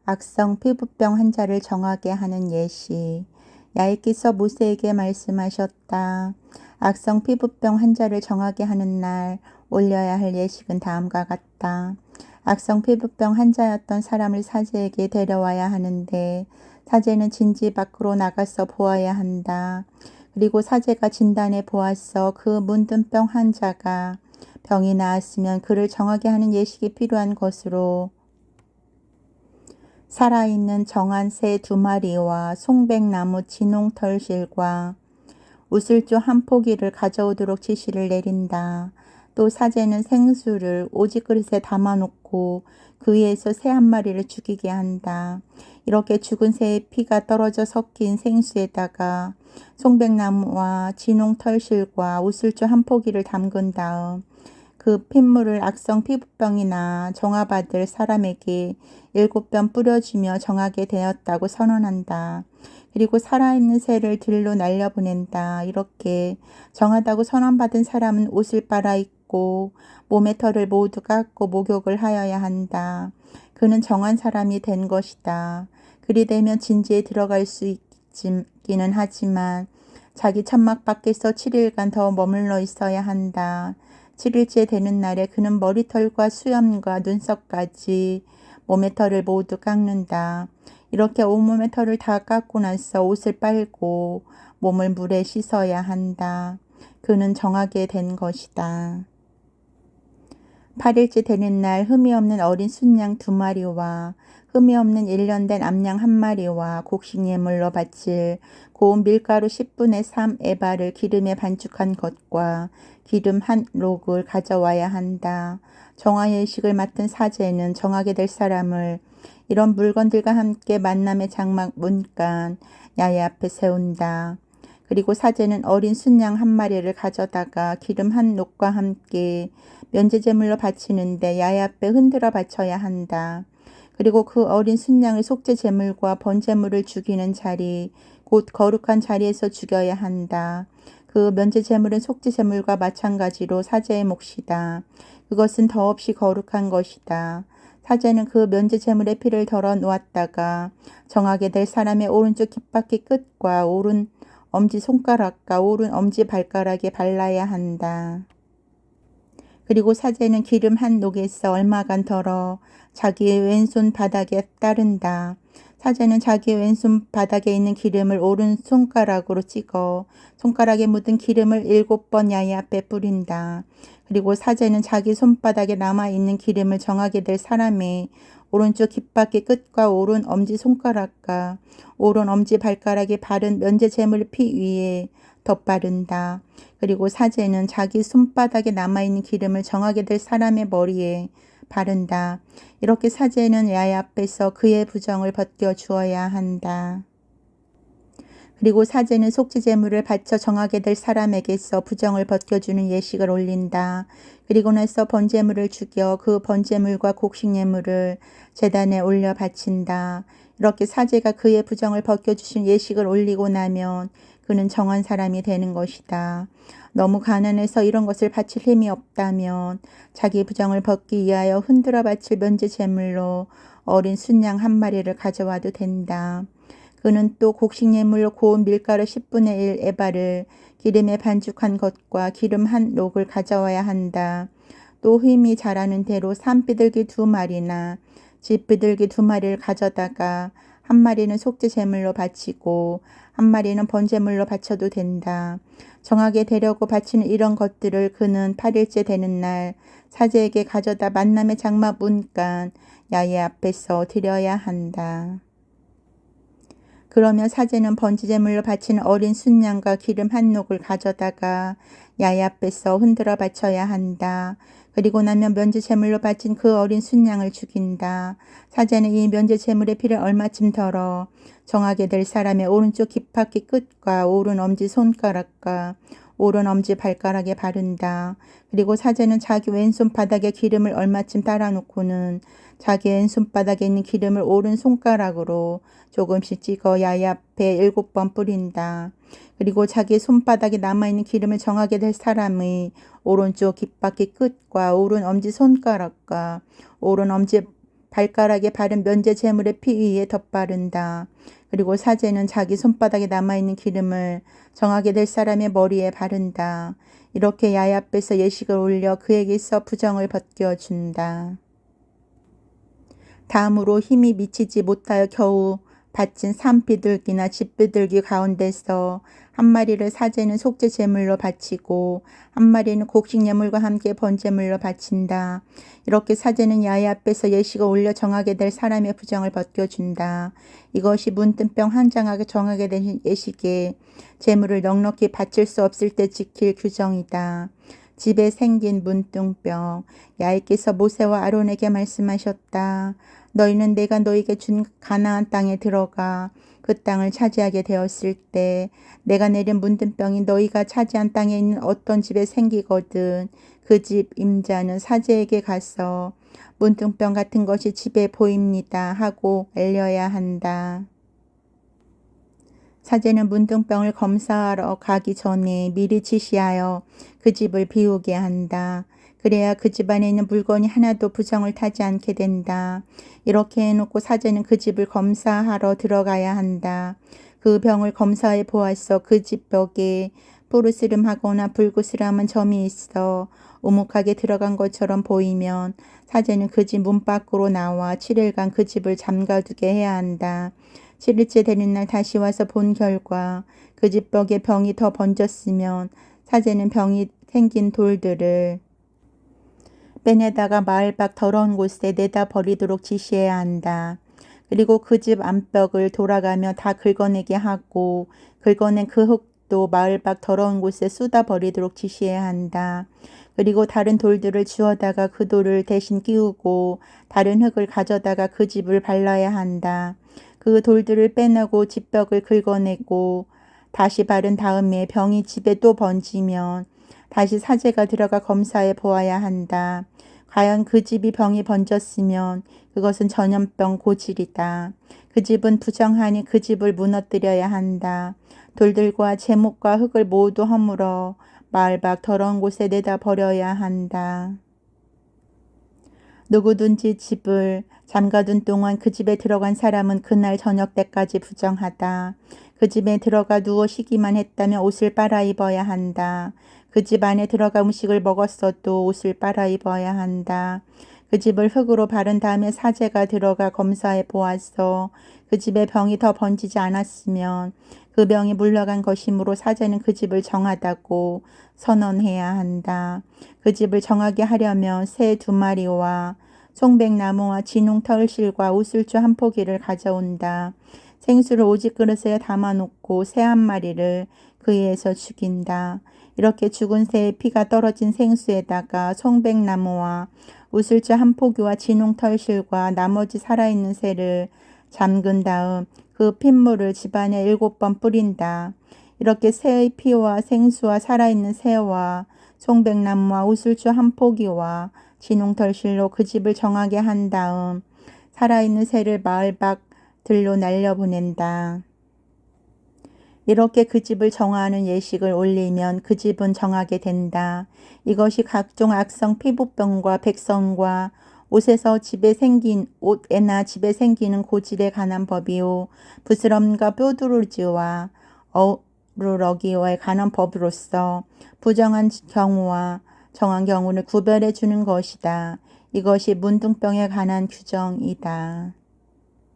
악성 피부병 환자를 정하게 하는 예시. 야훼께서 모세에게 말씀하셨다. 악성 피부병 환자를 정하게 하는 날 올려야 할 예식은 다음과 같다. 악성 피부병 환자였던 사람을 사제에게 데려와야 하는데 사제는 진지 밖으로 나가서 보아야 한다. 그리고 사제가 진단해 보았어 그 문든 병 환자가 병이 나았으면 그를 정하게 하는 예식이 필요한 것으로 살아있는 정한 새 2마리와 송백나무 진홍털실과 우슬조 한 포기를 가져오도록 지시를 내린다. 또 사제는 생수를 오지그릇에 담아놓고 그 위에서 새 1마리를 죽이게 한다. 이렇게 죽은 새의 피가 떨어져 섞인 생수에다가 송백나무와 진홍털실과 우슬조 한 포기를 담근 다음 그 핏물을 악성 피부병이나 정화받을 사람에게 7번 뿌려주며 정하게 되었다고 선언한다. 그리고 살아있는 새를 들로 날려보낸다. 이렇게 정하다고 선언받은 사람은 옷을 빨아입고 몸의 털을 모두 깎고 목욕을 하여야 한다. 그는 정한 사람이 된 것이다. 그리 되면 진지에 들어갈 수 있기는 하지만 자기 천막 밖에서 7일간 더 머물러 있어야 한다. 7일째 되는 날에 그는 머리털과 수염과 눈썹까지 몸의 털을 모두 깎는다. 이렇게 온몸의 털을 다 깎고 나서 옷을 빨고 몸을 물에 씻어야 한다. 그는 정하게 된 것이다. 8일째 되는 날 흠이 없는 어린 순양 2마리와 흠이 없는 1년 된 암양 1마리와 곡식 예물로 바칠 고운 밀가루 10분의 3 에바를 기름에 반죽한 것과 기름 1록을 가져와야 한다. 정화 예식을 맡은 사제는 정하게 될 사람을 이런 물건들과 함께 만남의 장막 문간 야훼 앞에 세운다. 그리고 사제는 어린 순양 1마리를 가져다가 기름 1록과 함께 면제제물로 바치는데 야훼 앞에 흔들어 바쳐야 한다. 그리고 그 어린 순양을 속죄제물과 번제물을 죽이는 자리, 곧 거룩한 자리에서 죽여야 한다. 그 면제제물은 속죄제물과 마찬가지로 사제의 몫이다. 그것은 더없이 거룩한 것이다. 사제는 그 면제제물의 피를 덜어 놓았다가 정하게 될 사람의 오른쪽 깃바퀴 끝과 오른 엄지손가락과 오른 엄지발가락에 발라야 한다. 그리고 사제는 기름 1록에서 얼마간 덜어 자기의 왼손 바닥에 따른다. 사제는 자기 왼손 바닥에 있는 기름을 오른손가락으로 찍어 손가락에 묻은 기름을 7번 야훼 앞에 뿌린다. 그리고 사제는 자기 손바닥에 남아있는 기름을 정하게 될 사람의 오른쪽 깃바퀴 끝과 오른 엄지손가락과 오른 엄지발가락에 바른 면제제물 피 위에 덧바른다. 그리고 사제는 자기 손바닥에 남아있는 기름을 정하게 될 사람의 머리에 바른다. 이렇게 사제는 야훼 앞에서 그의 부정을 벗겨 주어야 한다. 그리고 사제는 속죄제물을 바쳐 정하게 될 사람에게서 부정을 벗겨주는 예식을 올린다. 그리고 나서 번제물을 죽여 그 번제물과 곡식 예물을 제단에 올려 바친다. 이렇게 사제가 그의 부정을 벗겨주신 예식을 올리고 나면 그는 정한 사람이 되는 것이다. 너무 가난해서 이런 것을 바칠 힘이 없다면 자기 부정을 벗기 위하여 흔들어 바칠 면제제물로 어린 순양 1마리를 가져와도 된다. 그는 또 곡식 예물로 고운 밀가루 10분의 1 에바를 기름에 반죽한 것과 기름 1록을 가져와야 한다. 또 흠이 자라는 대로 산비둘기 2마리나 집비둘기 2마리를 가져다가 1마리는 속죄제물로 바치고 1마리는 번제물로 바쳐도 된다. 정하게 되려고 바치는 이런 것들을 그는 8일째 되는 날 사제에게 가져다 만남의 장막 문간 야훼 앞에서 드려야 한다. 그러면 사제는 번제제물로 바치는 어린 순양과 기름 1록을 가져다가 야훼 앞에서 흔들어 바쳐야 한다. 그리고 나면 면제제물로 바친 그 어린 순양을 죽인다. 사제는 이 면제제물의 피를 얼마쯤 덜어 정하게 될 사람의 오른쪽 깃바퀴 끝과 오른 엄지손가락과 오른 엄지발가락에 바른다. 그리고 사제는 자기 왼손 바닥에 기름을 얼마쯤 따라 놓고는 자기 왼손 바닥에 있는 기름을 오른손가락으로 조금씩 찍어 야훼 앞에 7번 뿌린다. 그리고 자기 손바닥에 남아있는 기름을 정하게 될 사람의 오른쪽 깃바퀴 끝과 오른 엄지손가락과 오른 엄지 발가락에 바른 면제 제물의 피 위에 덧바른다. 그리고 사제는 자기 손바닥에 남아있는 기름을 정하게 될 사람의 머리에 바른다. 이렇게 야훼 앞에서 예식을 올려 그에게 있어 부정을 벗겨준다. 다음으로 힘이 미치지 못하여 겨우 바친 산비둘기나 집비둘기 가운데서 한 마리를 사제는 속죄 제물로 바치고 한 마리는 곡식 예물과 함께 번제물로 바친다. 이렇게 사제는 야훼 앞에서 예식을 올려 정하게 될 사람의 부정을 벗겨준다. 이것이 문뜬병 한장하게 정하게 된 예식에 제물을 넉넉히 바칠 수 없을 때 지킬 규정이다. 집에 생긴 문둥병. 야훼께서 모세와 아론에게 말씀하셨다. 너희는 내가 너희에게 준 가나안 땅에 들어가 그 땅을 차지하게 되었을 때 내가 내린 문둥병이 너희가 차지한 땅에 있는 어떤 집에 생기거든 그 집 임자는 사제에게 가서 문둥병 같은 것이 집에 보입니다 하고 알려야 한다. 사제는 문둥병을 검사하러 가기 전에 미리 지시하여 그 집을 비우게 한다. 그래야 그 집 안에 있는 물건이 하나도 부정을 타지 않게 된다. 이렇게 해놓고 사제는 그 집을 검사하러 들어가야 한다. 그 병을 검사해 보았어. 그 집 벽에 푸르스름하거나 붉으스름한 점이 있어 오목하게 들어간 것처럼 보이면 사제는 그 집 문 밖으로 나와 7일간 그 집을 잠가두게 해야 한다. 7일째 되는 날 다시 와서 본 결과 그 집 벽에 병이 더 번졌으면 사제는 병이 생긴 돌들을 빼내다가 마을 밖 더러운 곳에 내다 버리도록 지시해야 한다. 그리고 그 집 안벽을 돌아가며 다 긁어내게 하고 긁어낸 그 흙도 마을 밖 더러운 곳에 쏟아 버리도록 지시해야 한다. 그리고 다른 돌들을 주워다가 그 돌을 대신 끼우고 다른 흙을 가져다가 그 집을 발라야 한다. 그 돌들을 빼내고 집벽을 긁어내고 다시 바른 다음에 병이 집에 또 번지면 다시 사제가 들어가 검사해 보아야 한다. 과연 그 집이 병이 번졌으면 그것은 전염병 고질이다. 그 집은 부정하니 그 집을 무너뜨려야 한다. 돌들과 제목과 흙을 모두 허물어 마을 밖 더러운 곳에 내다 버려야 한다. 누구든지 집을 잠가둔 동안 그 집에 들어간 사람은 그날 저녁 때까지 부정하다. 그 집에 들어가 누워 쉬기만 했다면 옷을 빨아입어야 한다. 그 집 안에 들어가 음식을 먹었어도 옷을 빨아입어야 한다. 그 집을 흙으로 바른 다음에 사제가 들어가 검사해 보았어. 그 집에 병이 더 번지지 않았으면 그 병이 물러간 것이므로 사제는 그 집을 정하다고 선언해야 한다. 그 집을 정하게 하려면 새 2마리와 송백나무와 진홍 털실과 우슬주 1포기를 가져온다. 생수를 오직 그릇에 담아놓고 새 1마리를 그 위에서 죽인다. 이렇게 죽은 새의 피가 떨어진 생수에다가 송백나무와 우슬주 1포기와 진홍 털실과 나머지 살아있는 새를 잠근 다음 그 핏물을 집안에 7번 뿌린다. 이렇게 새의 피와 생수와 살아있는 새와 송백나무와 우슬주 1포기와 진홍털실로 그 집을 정하게 한 다음 살아있는 새를 마을 밖 들로 날려보낸다. 이렇게 그 집을 정하는 예식을 올리면 그 집은 정하게 된다. 이것이 각종 악성 피부병과 백성과 옷에나 집에 생기는 고질에 관한 법이요 부스럼과 뾰루지와 어루러기에 관한 법으로서 부정한 경우와 정한 경우를 구별해 주는 것이다. 이것이 문둥병에 관한 규정이다.